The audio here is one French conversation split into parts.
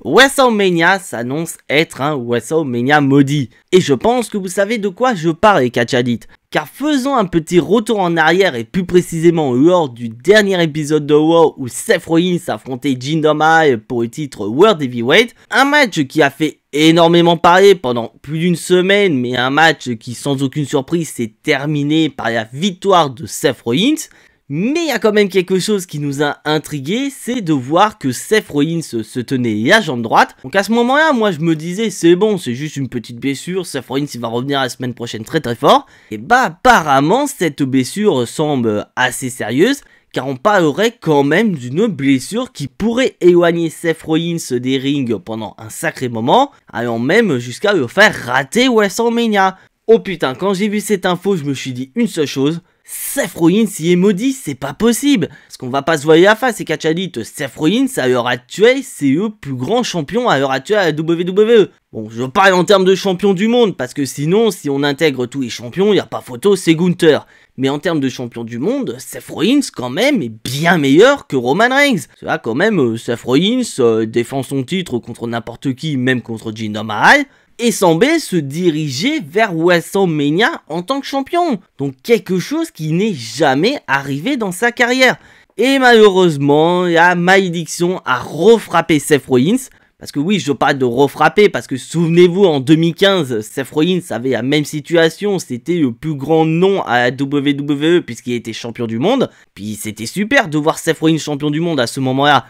WrestleMania s'annonce être un WrestleMania maudit. Et je pense que vous savez de quoi je parle les catchadites. Car faisons un petit retour en arrière et plus précisément lors du dernier épisode de Raw où Seth Rollins affrontait Jinder Mahal pour le titre World Heavyweight. Un match qui a fait énormément parler pendant plus d'une semaine, mais un match qui sans aucune surprise s'est terminé par la victoire de Seth Rollins. Mais il y a quand même quelque chose qui nous a intrigué, c'est de voir que Seth Rollins se tenait la jambe droite. Donc à ce moment-là, moi je me disais c'est bon, c'est juste une petite blessure, Seth Rollins il va revenir la semaine prochaine très fort. Et bah apparemment cette blessure semble assez sérieuse, car on parlerait quand même d'une blessure qui pourrait éloigner Seth Rollins des rings pendant un sacré moment, allant même jusqu'à le faire rater WrestleMania. Oh putain, quand j'ai vu cette info, je me suis dit une seule chose. Seth Rollins y est maudit, c'est pas possible. Parce qu'on va pas se voiler la face, et catchadites, Seth Rollins à l'heure actuelle, c'est le plus grand champion à l'heure actuelle à la WWE. Bon, je parle en termes de champion du monde, parce que sinon, si on intègre tous les champions, y a pas photo, c'est Gunther. Mais en termes de champion du monde, Seth Rollins quand même est bien meilleur que Roman Reigns. C'est là quand même, Seth Rollins défend son titre contre n'importe qui, même contre Jinder Mahal. Et semblait se diriger vers WrestleMania en tant que champion. Donc quelque chose qui n'est jamais arrivé dans sa carrière. Et malheureusement, la malédiction a refrappé Seth Rollins. Parce que oui, je parle de refrapper, parce que souvenez-vous, en 2015, Seth Rollins avait la même situation, c'était le plus grand nom à la WWE puisqu'il était champion du monde. Puis c'était super de voir Seth Rollins champion du monde à ce moment-là.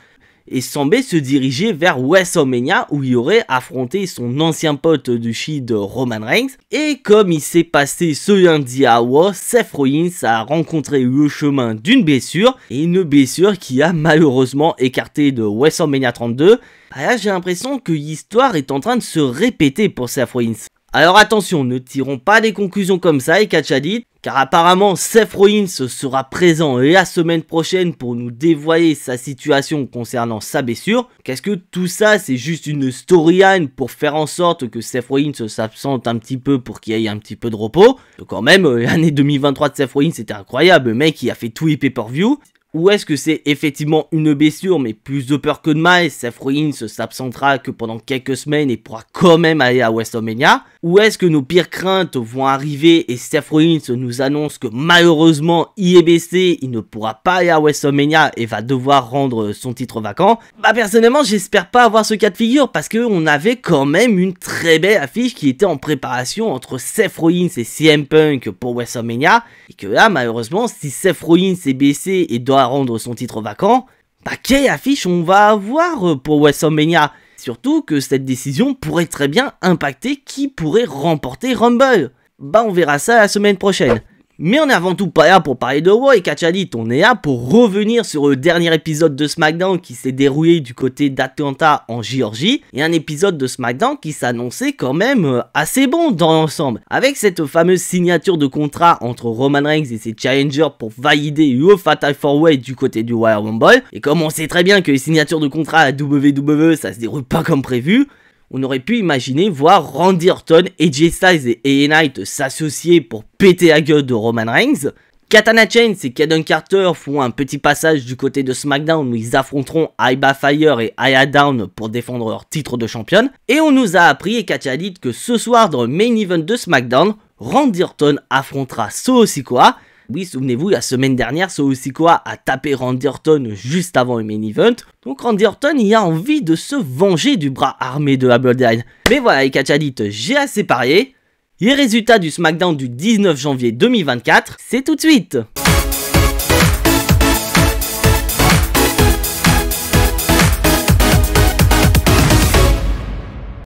Et semblait se diriger vers WrestleMania où il aurait affronté son ancien pote du Shield Roman Reigns. Et comme il s'est passé ce lundi à Raw, Seth Rollins a rencontré le chemin d'une blessure, et une blessure qui a malheureusement écarté de WrestleMania 32. Là j'ai l'impression que l'histoire est en train de se répéter pour Seth Rollins. Alors attention, ne tirons pas des conclusions comme ça les catchadites, car apparemment Seth Rollins sera présent la semaine prochaine pour nous dévoiler sa situation concernant sa blessure. Qu'est-ce que tout ça, c'est juste une storyline pour faire en sorte que Seth Rollins s'absente un petit peu pour qu'il y ait un petit peu de repos. Quand même, l'année 2023 de Seth Rollins c'était incroyable, le mec il a fait tous les pay-per-view. Ou est-ce que c'est effectivement une blessure mais plus de peur que de mal, Seth Rollins s'absentera que pendant quelques semaines et pourra quand même aller à WrestleMania? Ou est-ce que nos pires craintes vont arriver et Seth Rollins nous annonce que malheureusement il est blessé, il ne pourra pas aller à WrestleMania et va devoir rendre son titre vacant? Bah personnellement j'espère pas avoir ce cas de figure parce qu'on avait quand même une très belle affiche qui était en préparation entre Seth Rollins et CM Punk pour WrestleMania, et que là malheureusement si Seth Rollins est blessé et doit rendre son titre vacant, bah quelle affiche on va avoir pour WrestleMania? Surtout que cette décision pourrait très bien impacter qui pourrait remporter Rumble. Bah on verra ça la semaine prochaine. Mais on est avant tout pas là pour parler de Raw et catchadites, on est là pour revenir sur le dernier épisode de SmackDown qui s'est déroulé du côté d'Atlanta en Géorgie, et un épisode de SmackDown qui s'annonçait quand même assez bon dans l'ensemble, avec cette fameuse signature de contrat entre Roman Reigns et ses challengers pour valider le Fatal 4-Way du côté du Royal Rumble. Et comme on sait très bien que les signatures de contrat à WWE ça se déroule pas comme prévu, on aurait pu imaginer voir Randy Orton, AJ Styles et LA Knight s'associer pour péter la gueule de Roman Reigns. Katana Chains et Kaden Carter font un petit passage du côté de SmackDown où ils affronteront Iba Fire et Aya Down pour défendre leur titre de championne. Et on nous a appris, et Catchadit, que ce soir dans le main event de SmackDown, Randy Orton affrontera Solo Sikoa. Oui, souvenez-vous, la semaine dernière, Solo Sikoa a tapé Randy Orton juste avant le main event. Donc Randy Orton, il a envie de se venger du bras armé de la Bloodline. Mais voilà, les catchadites, j'ai assez parlé. Les résultats du SmackDown du 19 janvier 2024, c'est tout de suite.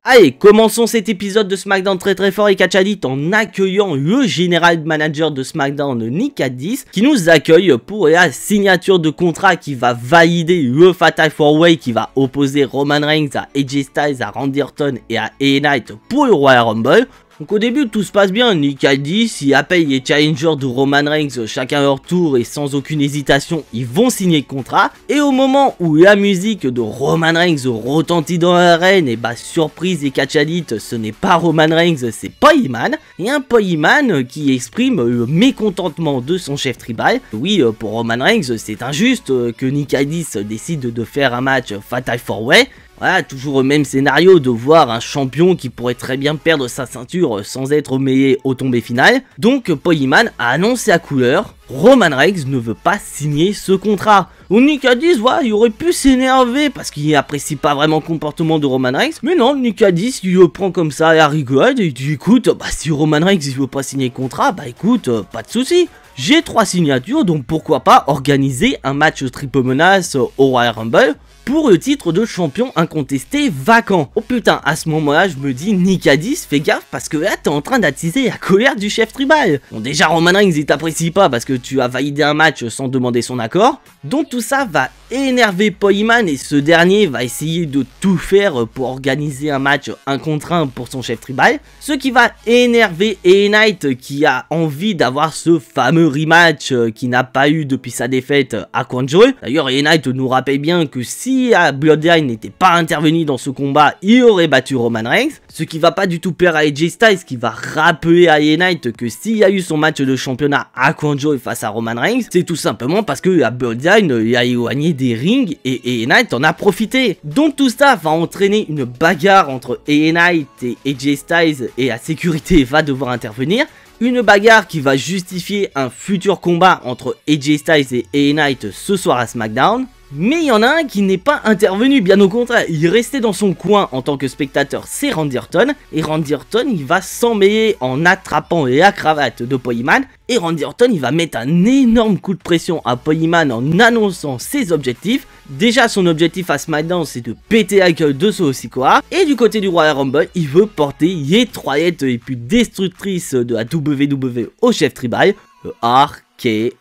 Allez, commençons cet épisode de SmackDown très fort et catchadites en accueillant le général manager de SmackDown, Nick Aldis, qui nous accueille pour la signature de contrat qui va valider le Fatal 4-Way qui va opposer Roman Reigns à AJ Styles, à Randy Orton et à LA Knight pour le Royal Rumble. Donc au début tout se passe bien, Nick Aldis, il appelle les challengers de Roman Reigns chacun à leur tour et sans aucune hésitation ils vont signer le contrat. Et au moment où la musique de Roman Reigns retentit dans l'arène, et bah surprise et catchadites, ce n'est pas Roman Reigns, c'est Paul Heyman. Et un Paul Heyman qui exprime le mécontentement de son chef tribal. Oui, pour Roman Reigns c'est injuste que Nick Aldis décide de faire un match Fatal 4-Way. Voilà, toujours le même scénario de voir un champion qui pourrait très bien perdre sa ceinture sans être mêlé au tombé final. Donc Paul Heyman a annoncé à couleur, Roman Reigns ne veut pas signer ce contrat. Nick Aldis, voilà, il aurait pu s'énerver parce qu'il apprécie pas vraiment le comportement de Roman Reigns. Mais non, Nick Aldis, il le prend comme ça à rigolade et il dit écoute, bah si Roman Reigns il veut pas signer le contrat, bah écoute, pas de souci. J'ai 3 signatures, donc pourquoi pas organiser un match triple menace au Royal Rumble pour le titre de champion incontesté vacant. Oh putain, à ce moment-là, je me dis, Nick Aldis, fais gaffe parce que là, t'es en train d'attiser la colère du chef tribal. Bon, déjà, Roman Reigns, il t'apprécie pas parce que tu as validé un match sans demander son accord. Donc tout ça va énerver Paul Heyman et ce dernier va essayer de tout faire pour organiser un match 1 contre 1 pour son chef tribal. Ce qui va énerver LA Knight qui a envie d'avoir ce fameux rematch qu'il n'a pas eu depuis sa défaite à Crown Jewel. D'ailleurs, LA Knight nous rappelle bien que si Bloodline n'était pas intervenu dans ce combat, il aurait battu Roman Reigns. Ce qui va pas du tout plaire à AJ Styles qui va rappeler à LA Knight que s'il y a eu son match de championnat à Crown Jewel face à Roman Reigns, c'est tout simplement parce que Bloodline il a éloigné des rings et LA Knight en a profité. Donc tout ça va entraîner une bagarre entre LA Knight et AJ Styles et la sécurité va devoir intervenir. Une bagarre qui va justifier un futur combat entre AJ Styles et LA Knight ce soir à SmackDown. Mais il y en a un qui n'est pas intervenu, bien au contraire, il restait dans son coin en tant que spectateur, c'est Randy Orton. Et Randy Orton, il va s'emmêler en attrapant la cravate de Paul Heyman. Et Randy Orton, il va mettre un énorme coup de pression à Paul Heyman en annonçant ses objectifs. Déjà, son objectif à SmackDown, c'est de péter la gueule de Solo Sikoa. Et du côté du Royal Rumble, il veut porter les troyettes les plus destructrices de la WWE au chef tribal, le RKO.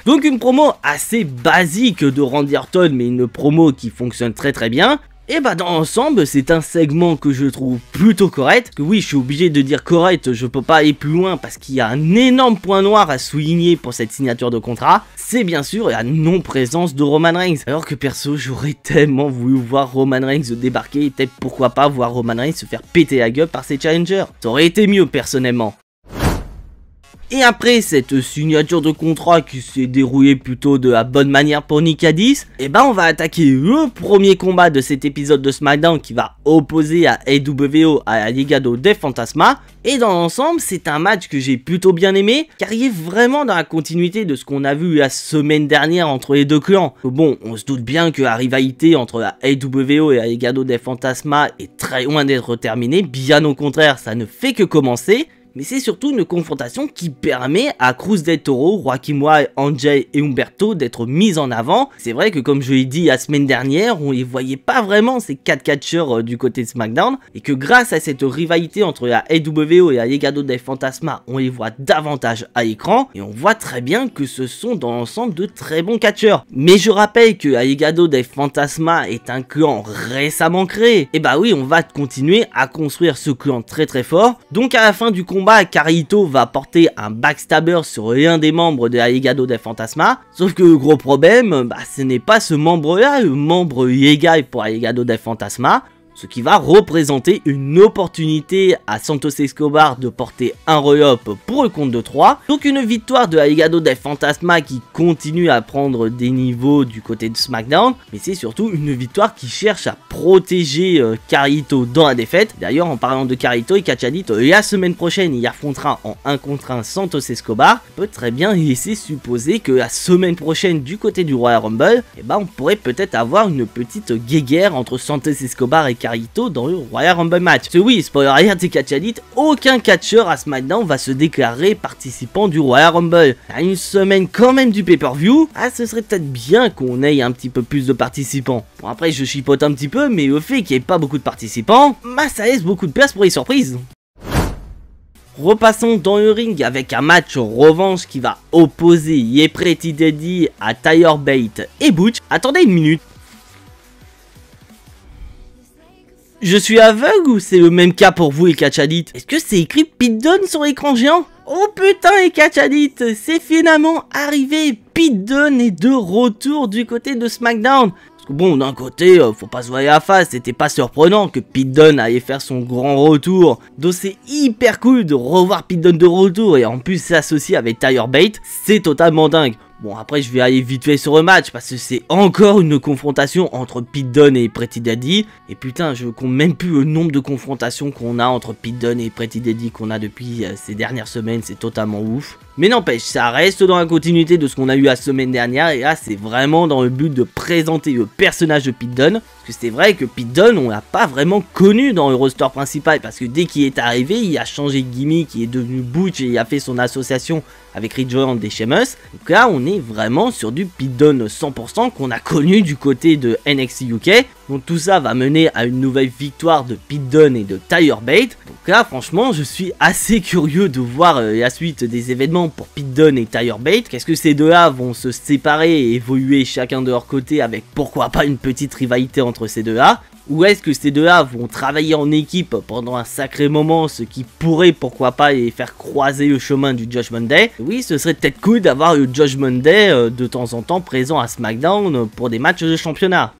Donc une promo assez basique de Randy Orton, mais une promo qui fonctionne très bien. Et bah dans l'ensemble, c'est un segment que je trouve plutôt correct. Que oui, je suis obligé de dire correct, je peux pas aller plus loin parce qu'il y a un énorme point noir à souligner pour cette signature de contrat. C'est bien sûr la non-présence de Roman Reigns. Alors que perso, j'aurais tellement voulu voir Roman Reigns débarquer et peut-être pourquoi pas voir Roman Reigns se faire péter la gueule par ses challengers. Ça aurait été mieux personnellement. Et après cette signature de contrat qui s'est déroulée plutôt de la bonne manière pour Nick Aldis, et ben on va attaquer le premier combat de cet épisode de SmackDown qui va opposer à AWO à la Legado del Fantasma. Et dans l'ensemble, c'est un match que j'ai plutôt bien aimé, car il est vraiment dans la continuité de ce qu'on a vu la semaine dernière entre les deux clans. Bon, on se doute bien que la rivalité entre la AWO et la Legado del Fantasma est très loin d'être terminée, bien au contraire, ça ne fait que commencer. Mais c'est surtout une confrontation qui permet à Cruz del Toro, Joaquim Noah, Angel et Humberto d'être mis en avant. C'est vrai que comme je l'ai dit la semaine dernière, on les voyait pas vraiment ces 4 catcheurs du côté de SmackDown, et que grâce à cette rivalité entre la AWO et la Legado del Fantasma, on les voit davantage à l'écran, et on voit très bien que ce sont dans l'ensemble de très bons catcheurs. Mais je rappelle que la Legado del Fantasma est un clan récemment créé, et bah oui, on va continuer à construire ce clan très fort. Donc à la fin du combat, Carlito va porter un backstabber sur l'un des membres de la Legado del Fantasma. Sauf que le gros problème, ce n'est pas ce membre-là, le membre légal pour la Legado del Fantasma. Ce qui va représenter une opportunité à Santos Escobar de porter un roll-up pour le compte de 3. Donc une victoire de la Legado del Fantasma qui continue à prendre des niveaux du côté de SmackDown. Mais c'est surtout une victoire qui cherche à protéger Carlito dans la défaite. D'ailleurs en parlant de Carlito, il a dit la semaine prochaine il affrontera en 1 contre 1 Santos Escobar. On peut très bien laisser supposer que la semaine prochaine du côté du Royal Rumble, on pourrait peut-être avoir une petite guéguerre entre Santos Escobar et Carlito dans le Royal Rumble match. Parce que oui, spoiler alert, t'es catchadite, aucun catcheur à SmackDown va se déclarer participant du Royal Rumble. À une semaine quand même du pay-per-view, ce serait peut-être bien qu'on ait un petit peu plus de participants. Bon après je chipote un petit peu, mais le fait qu'il n'y ait pas beaucoup de participants, ça laisse beaucoup de place pour les surprises. Repassons dans le ring avec un match revanche qui va opposer Ye Pretty Daddy à Tyler Bate et Butch. Attendez une minute. Je suis aveugle ou c'est le même cas pour vous les catchadites? Est-ce que c'est écrit Pete Dunne sur l'écran géant? Oh putain les catchadites, c'est finalement arrivé, Pete Dunne est de retour du côté de SmackDown. Parce que bon, d'un côté, faut pas se voir la face, c'était pas surprenant que Pete Dunne allait faire son grand retour. Donc c'est hyper cool de revoir Pete Dunne de retour et en plus s'associer avec Tyler Bate, c'est totalement dingue. Bon, après, je vais aller vite fait sur le match parce que c'est encore une confrontation entre Pete Dunne et Pretty Deadly. Et putain, je compte même plus le nombre de confrontations qu'on a entre Pete Dunne et Pretty Deadly qu'on a depuis ces dernières semaines. C'est totalement ouf. Mais n'empêche, ça reste dans la continuité de ce qu'on a eu la semaine dernière. Et là, c'est vraiment dans le but de présenter le personnage de Pete Dunne. Parce que c'est vrai que Pete Dunne, on l'a pas vraiment connu dans le roster principal. Parce que dès qu'il est arrivé, il a changé de gimmick, il est devenu Butch et il a fait son association avec Ridge Holland des Sheamus. Donc là, on est vraiment sur du Pete Dunne 100% qu'on a connu du côté de NXT UK. Donc tout ça va mener à une nouvelle victoire de Pete Dunne et de Tyler Bate. Donc là, franchement, je suis assez curieux de voir la suite des événements pour Pete Dunne et Tyler Bate. Qu'est-ce que ces deux-là vont se séparer et évoluer chacun de leur côté avec pourquoi pas une petite rivalité entre ces deux-là? Ou est-ce que ces deux-là vont travailler en équipe pendant un sacré moment, ce qui pourrait pourquoi pas les faire croiser le chemin du Judgment Day? Oui, ce serait peut-être cool d'avoir le Judgment Day de temps en temps présent à SmackDown pour des matchs de championnat.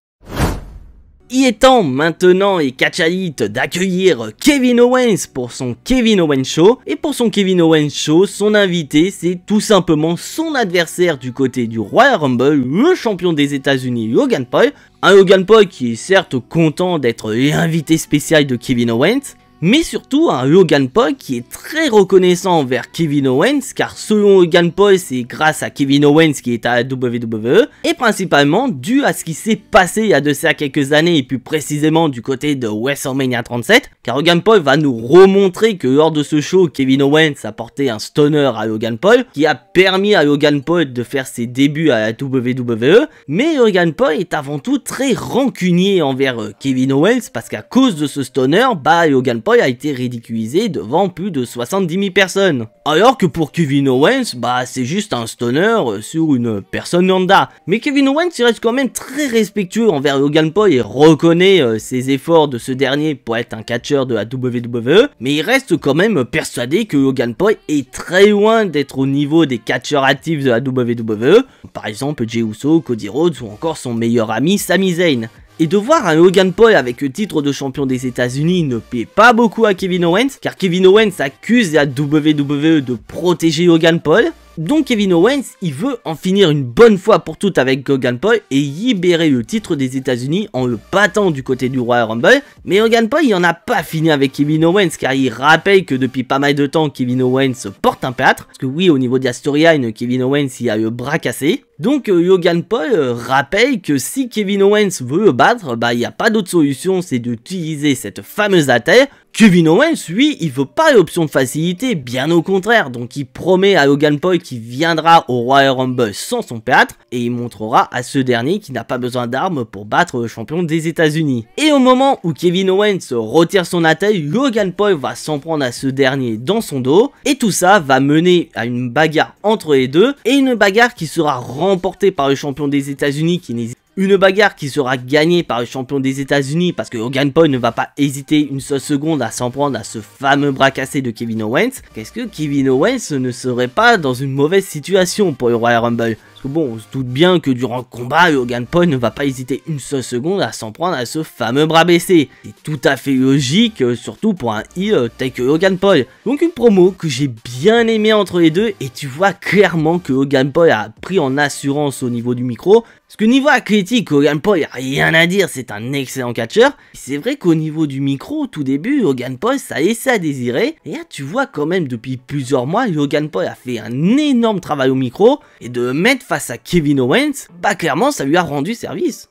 Il est temps maintenant et Catch Elite d'accueillir Kevin Owens pour son Kevin Owens Show. Et pour son Kevin Owens Show, son invité c'est tout simplement son adversaire du côté du Royal Rumble, le champion des États-Unis Logan Paul. Un Logan Paul qui est certes content d'être l'invité spécial de Kevin Owens, mais surtout un Logan Paul qui est très reconnaissant envers Kevin Owens, car selon Logan Paul, c'est grâce à Kevin Owens qui est à la WWE, et principalement dû à ce qui s'est passé il y a de ça quelques années, et plus précisément du côté de WrestleMania 37, car Logan Paul va nous remontrer que lors de ce show, Kevin Owens a porté un stunner à Logan Paul, qui a permis à Logan Paul de faire ses débuts à la WWE, mais Logan Paul est avant tout très rancunier envers Kevin Owens, parce qu'à cause de ce stunner, Logan Paul a été ridiculisé devant plus de 70 000 personnes. Alors que pour Kevin Owens, c'est juste un stunner sur une personne lambda. Mais Kevin Owens, il reste quand même très respectueux envers Logan Paul et reconnaît ses efforts de ce dernier pour être un catcheur de la WWE, mais il reste quand même persuadé que Logan Paul est très loin d'être au niveau des catcheurs actifs de la WWE, par exemple Jey Uso, Cody Rhodes ou encore son meilleur ami Sami Zayn. Et de voir un Logan Paul avec le titre de champion des États-Unis ne plaît pas beaucoup à Kevin Owens, car Kevin Owens accuse la WWE de protéger Logan Paul. Donc Kevin Owens, il veut en finir une bonne fois pour toutes avec Logan Paul et libérer le titre des États-Unis en le battant du côté du Royal Rumble. Mais Logan Paul, il en a pas fini avec Kevin Owens, car il rappelle que depuis pas mal de temps, Kevin Owens porte un plâtre. Parce que oui, au niveau de la storyline, Kevin Owens, il a le bras cassé. Donc Logan Paul rappelle que si Kevin Owens veut le battre, il n'y a pas d'autre solution, c'est d'utiliser cette fameuse attelle. Kevin Owens, lui, il veut pas l'option de facilité, bien au contraire, donc il promet à Logan Paul qu'il viendra au Royal Rumble sans son plâtre, et il montrera à ce dernier qu'il n'a pas besoin d'armes pour battre le champion des États-Unis. Et au moment où Kevin Owens retire son attelle, Logan Paul va s'en prendre à ce dernier dans son dos, et tout ça va mener à une bagarre entre les deux, et une bagarre qui sera remportée par le champion des États-Unis qui n'hésite. Une bagarre qui sera gagnée par le champion des États-Unis parce que Logan Paul ne va pas hésiter une seule seconde à s'en prendre à ce fameux bras cassé de Kevin Owens. Qu'est-ce que Kevin Owens ne serait pas dans une mauvaise situation pour le Royal Rumble? Parce que bon, on se doute bien que durant le combat, Logan Paul ne va pas hésiter une seule seconde à s'en prendre à ce fameux bras baissé. C'est tout à fait logique, surtout pour un heel tel que Logan Paul. Donc une promo que j'ai bien aimé entre les deux, et tu vois clairement que Logan Paul a pris en assurance au niveau du micro. Parce que niveau athlétique, Logan Paul, il n'y a rien à dire, c'est un excellent catcheur. C'est vrai qu'au niveau du micro, au tout début, Logan Paul, ça laissait à désirer. Et là, tu vois quand même, depuis plusieurs mois, Logan Paul a fait un énorme travail au micro. Et de le mettre face à Kevin Owens, clairement, ça lui a rendu service.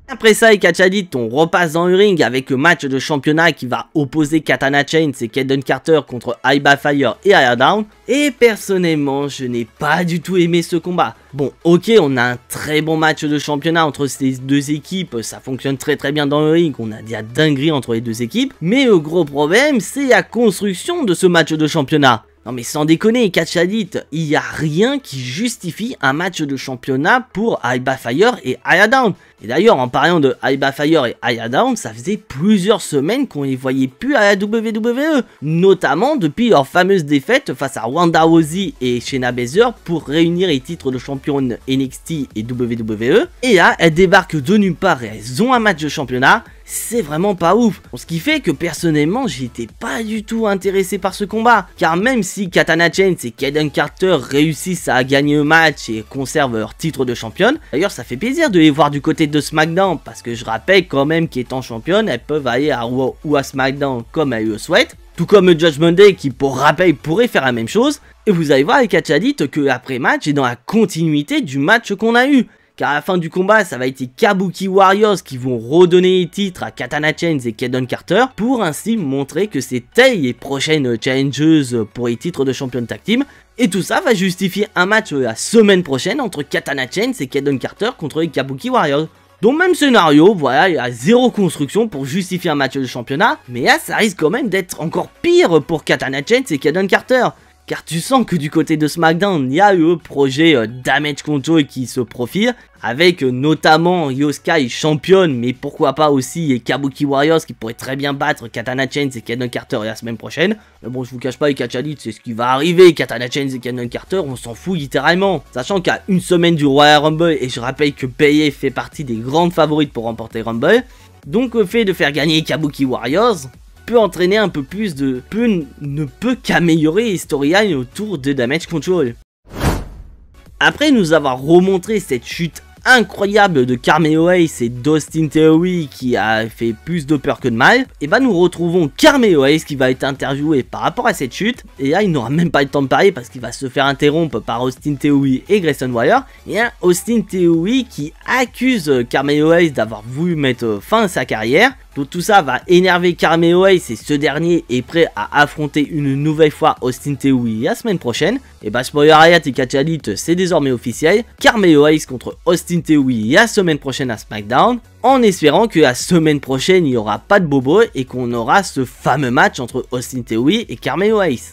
Après ça, et Catch Elite, on repasse dans le ring avec le match de championnat qui va opposer Katana Chains et Kayden Carter contre Iba Fire et Aya Down. Et personnellement, je n'ai pas du tout aimé ce combat. Bon, ok, on a un très bon match de championnat entre ces deux équipes, ça fonctionne très bien dans le ring, on a des dingueries entre les deux équipes. Mais le gros problème, c'est la construction de ce match de championnat. Non mais sans déconner, Catch Elite, il n'y a rien qui justifie un match de championnat pour Iba Fire et Aya Down. Et d'ailleurs, en parlant de Aiba Fire et Aya Down, ça faisait plusieurs semaines qu'on les voyait plus à la WWE, notamment depuis leur fameuse défaite face à Ronda Rousey et Shayna Baszler pour réunir les titres de championne NXT et WWE. Et là, elles débarquent de nulle part et elles ont un match de championnat. C'est vraiment pas ouf. Ce qui fait que personnellement, j'étais pas du tout intéressé par ce combat. Car même si Katana Chance et Kayden Carter réussissent à gagner le match et conservent leur titre de championne, d'ailleurs ça fait plaisir de les voir du côté de SmackDown, parce que je rappelle quand même qu'étant championne, elles peuvent aller à Raw ou à SmackDown comme elles le souhaitent. Tout comme le Judgment Day qui, pour rappel, pourrait faire la même chose. Et vous allez voir avec Catchadit que l'après-match est dans la continuité du match qu'on a eu. Car à la fin du combat, ça va être les Kabuki Warriors qui vont redonner les titres à Katana Chance et Kayden Carter pour ainsi montrer que c'est elles les prochaines challengeuses pour les titres de champion tag team. Et tout ça va justifier un match la semaine prochaine entre Katana Chance et Kayden Carter contre les Kabuki Warriors. Donc même scénario, voilà, il y a zéro construction pour justifier un match de championnat, mais là ça risque quand même d'être encore pire pour Katana Chance et Kayden Carter. Car tu sens que du côté de SmackDown, il y a le projet Damage Control qui se profile, avec notamment Io Sky championne, mais pourquoi pas aussi les Kabuki Warriors qui pourraient très bien battre Katana Chance et Kayden Carter la semaine prochaine. Mais bon, je vous cache pas, les Catchadit, c'est ce qui va arriver. Katana Chance et Kayden Carter, on s'en fout littéralement. Sachant qu'à une semaine du Royal Rumble, et je rappelle que Bayley fait partie des grandes favorites pour remporter Rumble, donc le fait de faire gagner les Kabuki Warriors peut entraîner un peu plus ne peut qu'améliorer les storylines autour de Damage Control. Après nous avoir remontré cette chute incroyable de Carmelo Hayes et d'Austin Theory qui a fait plus de peur que de mal, et bah nous retrouvons Carmelo Hayes qui va être interviewé par rapport à cette chute, et là il n'aura même pas le temps de parler parce qu'il va se faire interrompre par Austin Theory et Grayson Waller, et un Austin Theory qui accuse Carmelo Hayes d'avoir voulu mettre fin à sa carrière. Donc tout ça va énerver Carmelo Hayes et ce dernier est prêt à affronter une nouvelle fois Austin Theory la semaine prochaine. Et bah spoiler alert et Catchadit, c'est désormais officiel. Carmelo Hayes contre Austin Theory la semaine prochaine à SmackDown. En espérant que la semaine prochaine il n'y aura pas de bobo et qu'on aura ce fameux match entre Austin Theory et Carmelo Hayes.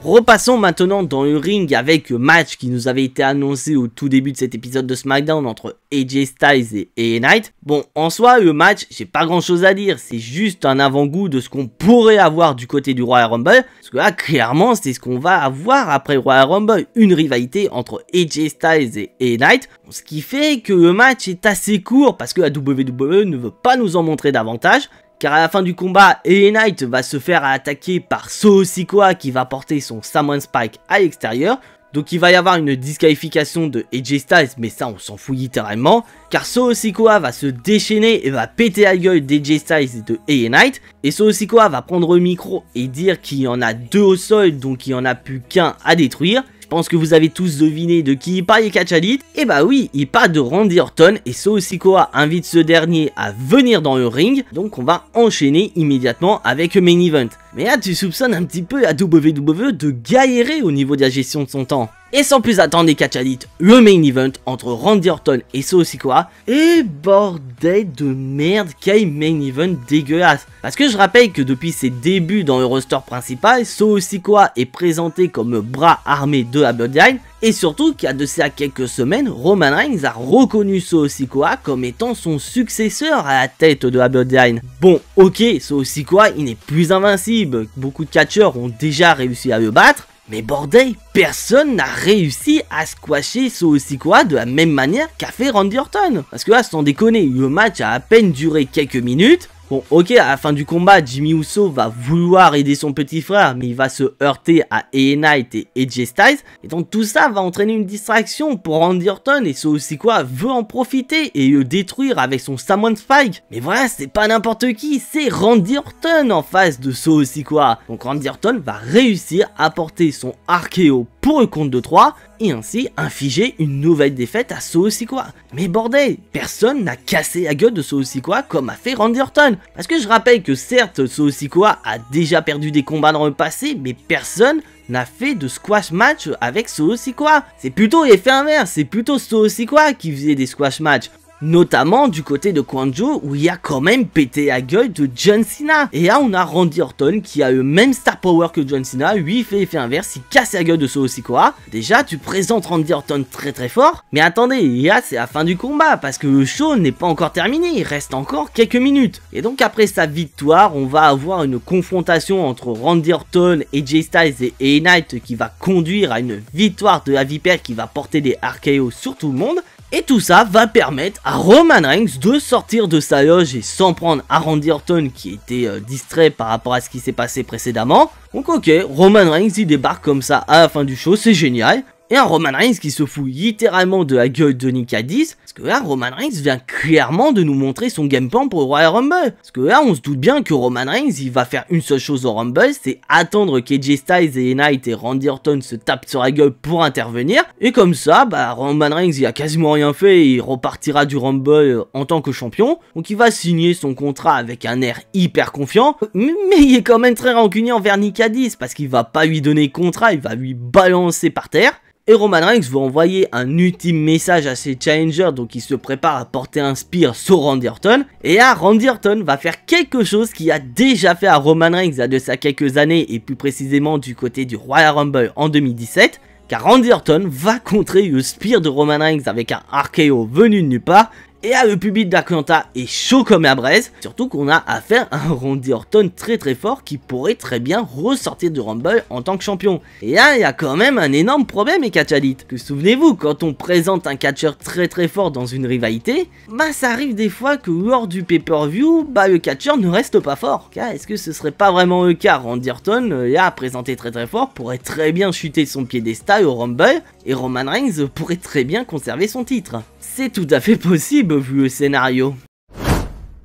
Repassons maintenant dans le ring avec le match qui nous avait été annoncé au tout début de cet épisode de SmackDown entre AJ Styles et LA Knight. Bon, en soi, le match, j'ai pas grand chose à dire, c'est juste un avant-goût de ce qu'on pourrait avoir du côté du Royal Rumble. Parce que là, clairement, c'est ce qu'on va avoir après le Royal Rumble, une rivalité entre AJ Styles et LA Knight. Ce qui fait que le match est assez court parce que la WWE ne veut pas nous en montrer davantage. Car à la fin du combat, LA Knight va se faire attaquer par Solo Sikoa qui va porter son Samoan Spike à l'extérieur. Donc il va y avoir une disqualification de AJ Styles, mais ça on s'en fout littéralement. Car Solo Sikoa va se déchaîner et va péter la gueule d'AJ Styles et de LA Knight. Et Solo Sikoa va prendre le micro et dire qu'il y en a deux au sol, donc il n'y en a plus qu'un à détruire. Je pense que vous avez tous deviné de qui il parle, les Catchadit. Et bah oui, il parle de Randy Orton et Solo Sikoa invite ce dernier à venir dans le ring. Donc on va enchaîner immédiatement avec le main event. Mais là tu soupçonnes un petit peu la WWE de galérer au niveau de la gestion de son temps. Et sans plus attendre les Catchadit, le main event entre Randy Orton et Solo Sikoa. Et bordel de merde, quel main event dégueulasse. Parce que je rappelle que depuis ses débuts dans le roster principal, Solo Sikoa est présenté comme le bras armé de la Bloodline. Et surtout qu'il y a de ça quelques semaines, Roman Reigns a reconnu Solo Sikoa comme étant son successeur à la tête de la Bloodline. Bon, ok, Solo Sikoa il n'est plus invincible, beaucoup de catcheurs ont déjà réussi à le battre. Mais bordel, personne n'a réussi à squasher Solo Sikoa de la même manière qu'a fait Randy Orton. Parce que là, sans déconner, le match a à peine duré quelques minutes. Bon, ok, à la fin du combat, Jimmy Uso va vouloir aider son petit frère, mais il va se heurter à LA Knight et AJ Styles. Et donc tout ça va entraîner une distraction pour Randy Orton et Solo Sikoa veut en profiter et le détruire avec son Samoan Spike. Mais voilà, c'est pas n'importe qui, c'est Randy Orton en face de Solo Sikoa. Donc Randy Orton va réussir à porter son RKO pour le compte de 3 et ainsi infliger une nouvelle défaite à Solo Sikoa. Mais bordel, personne n'a cassé la gueule de Solo Sikoa comme a fait Randy Orton. Parce que je rappelle que certes, Solo Sikoa a déjà perdu des combats dans le passé, mais personne n'a fait de squash match avec Solo Sikoa. C'est plutôt l'effet inverse, c'est plutôt Solo Sikoa qui faisait des squash match. Notamment du côté de Kwanjo où il y a quand même pété la gueule de John Cena. Et là on a Randy Orton qui a le même star power que John Cena, lui il fait l'effet inverse, il casse la gueule de Solo Sikoa. Déjà tu présentes Randy Orton très fort, mais attendez, là c'est la fin du combat parce que le show n'est pas encore terminé, il reste encore quelques minutes. Et donc après sa victoire, on va avoir une confrontation entre Randy Orton, AJ Styles et LA Knight qui va conduire à une victoire de la Vipère qui va porter des RKO sur tout le monde. Et tout ça va permettre à Roman Reigns de sortir de sa loge et s'en prendre à Randy Orton qui était distrait par rapport à ce qui s'est passé précédemment. Donc ok, Roman Reigns il débarque comme ça à la fin du show, c'est génial. Et un Roman Reigns qui se fout littéralement de la gueule de Nick Aldis. Parce que là, Roman Reigns vient clairement de nous montrer son game plan pour le Royal Rumble. Parce que là, on se doute bien que Roman Reigns, il va faire une seule chose au Rumble, c'est attendre qu'AJ Styles et Knight et Randy Orton se tapent sur la gueule pour intervenir. Et comme ça, bah, Roman Reigns, il a quasiment rien fait et il repartira du Rumble en tant que champion. Donc il va signer son contrat avec un air hyper confiant. Mais il est quand même très rancunier envers Nick Aldis parce qu'il va pas lui donner contrat, il va lui balancer par terre. Et Roman Reigns veut envoyer un ultime message à ses challengers, donc il se prépare à porter un spear sur Randy Orton. Et là, Randy Orton va faire quelque chose qu'il a déjà fait à Roman Reigns il y a de ça quelques années, et plus précisément du côté du Royal Rumble en 2017. Car Randy Orton va contrer le spear de Roman Reigns avec un RKO venu de nulle part. Et là, le public d'Atlanta est chaud comme la braise, surtout qu'on a affaire à un Randy Orton très fort qui pourrait très bien ressortir du Rumble en tant que champion. Et là, il y a quand même un énorme problème, les catchalites. Que souvenez-vous, quand on présente un catcheur très fort dans une rivalité, bah ça arrive des fois que lors du pay-per-view, bah le catcheur ne reste pas fort. Car est-ce que ce serait pas vraiment le cas? Randy Orton, là, présenté très fort, pourrait très bien chuter son piédestal au Rumble, et Roman Reigns pourrait très bien conserver son titre. C'est tout à fait possible vu le scénario.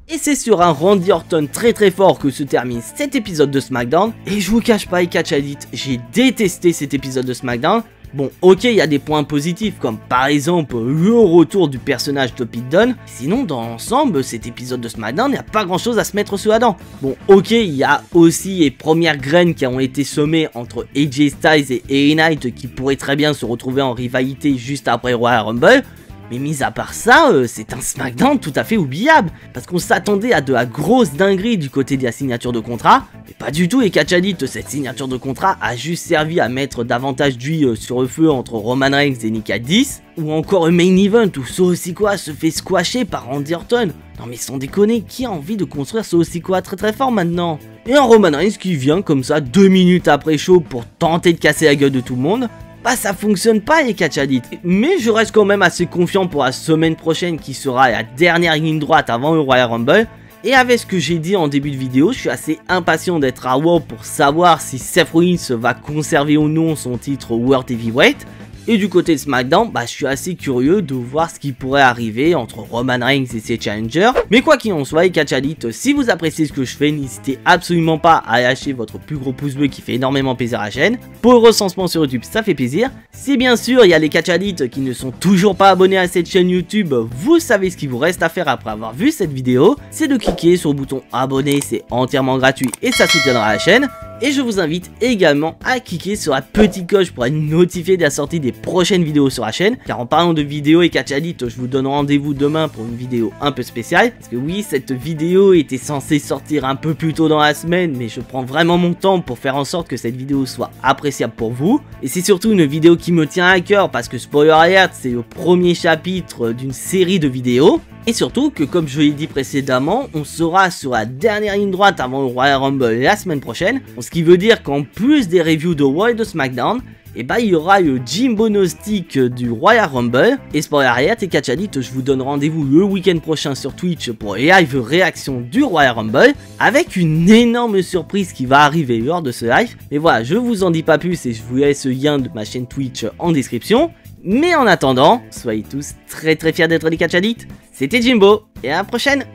Et c'est sur un Randy Orton très fort que se termine cet épisode de SmackDown. Et je vous cache pas les catchalites, j'ai détesté cet épisode de SmackDown. Bon, ok, il y a des points positifs, comme par exemple le retour du personnage de Pete Dunne. Sinon, dans l'ensemble, cet épisode de SmackDown, il n'y a pas grand chose à se mettre sous la dent. Bon, ok, il y a aussi les premières graines qui ont été semées entre AJ Styles et LA Knight qui pourraient très bien se retrouver en rivalité juste après Royal Rumble. Mais mis à part ça, c'est un SmackDown tout à fait oubliable, parce qu'on s'attendait à de la grosse dinguerie du côté de la signature de contrat, mais pas du tout les catchalites, cette signature de contrat a juste servi à mettre davantage d'huile sur le feu entre Roman Reigns et Nick Aldis, ou encore un main event où Solo Sikoa se fait squasher par Randy Orton. Non mais sans déconner, qui a envie de construire Solo Sikoa très fort maintenant? Et un Roman Reigns qui vient comme ça 2 minutes après show pour tenter de casser la gueule de tout le monde. Bah ça fonctionne pas les catchalites, mais je reste quand même assez confiant pour la semaine prochaine qui sera la dernière ligne droite avant le Royal Rumble. Et avec ce que j'ai dit en début de vidéo, je suis assez impatient d'être à Raw pour savoir si Seth Rollins va conserver ou non son titre World Heavyweight. Et du côté de SmackDown, bah je suis assez curieux de voir ce qui pourrait arriver entre Roman Reigns et ses challengers. Mais quoi qu'il en soit, les catchalites, si vous appréciez ce que je fais, n'hésitez absolument pas à lâcher votre plus gros pouce bleu qui fait énormément plaisir à la chaîne. Pour le recensement sur YouTube, ça fait plaisir. Si bien sûr, il y a les catchalites qui ne sont toujours pas abonnés à cette chaîne YouTube, vous savez ce qu'il vous reste à faire après avoir vu cette vidéo. C'est de cliquer sur le bouton abonner, c'est entièrement gratuit et ça soutiendra la chaîne. Et je vous invite également à cliquer sur la petite cloche pour être notifié de la sortie des prochaines vidéos sur la chaîne. Car en parlant de vidéos et catchalites, je vous donne rendez-vous demain pour une vidéo un peu spéciale. Parce que oui, cette vidéo était censée sortir un peu plus tôt dans la semaine, mais je prends vraiment mon temps pour faire en sorte que cette vidéo soit appréciable pour vous. Et c'est surtout une vidéo qui me tient à cœur parce que spoiler alert, c'est le premier chapitre d'une série de vidéos. Et surtout que comme je l'ai dit précédemment, on sera sur la dernière ligne droite avant le Royal Rumble la semaine prochaine. Ce qui veut dire qu'en plus des reviews de Raw et de SmackDown, et bah il y aura le Jimbo No Stick du Royal Rumble. Et spoiler alert et catchalites, je vous donne rendez-vous le week-end prochain sur Twitch pour les live réaction du Royal Rumble. Avec une énorme surprise qui va arriver lors de ce live. Et voilà, je vous en dis pas plus et je vous laisse le lien de ma chaîne Twitch en description. Mais en attendant, soyez tous très fiers d'être des catchalites. C'était Jimbo, et à la prochaine!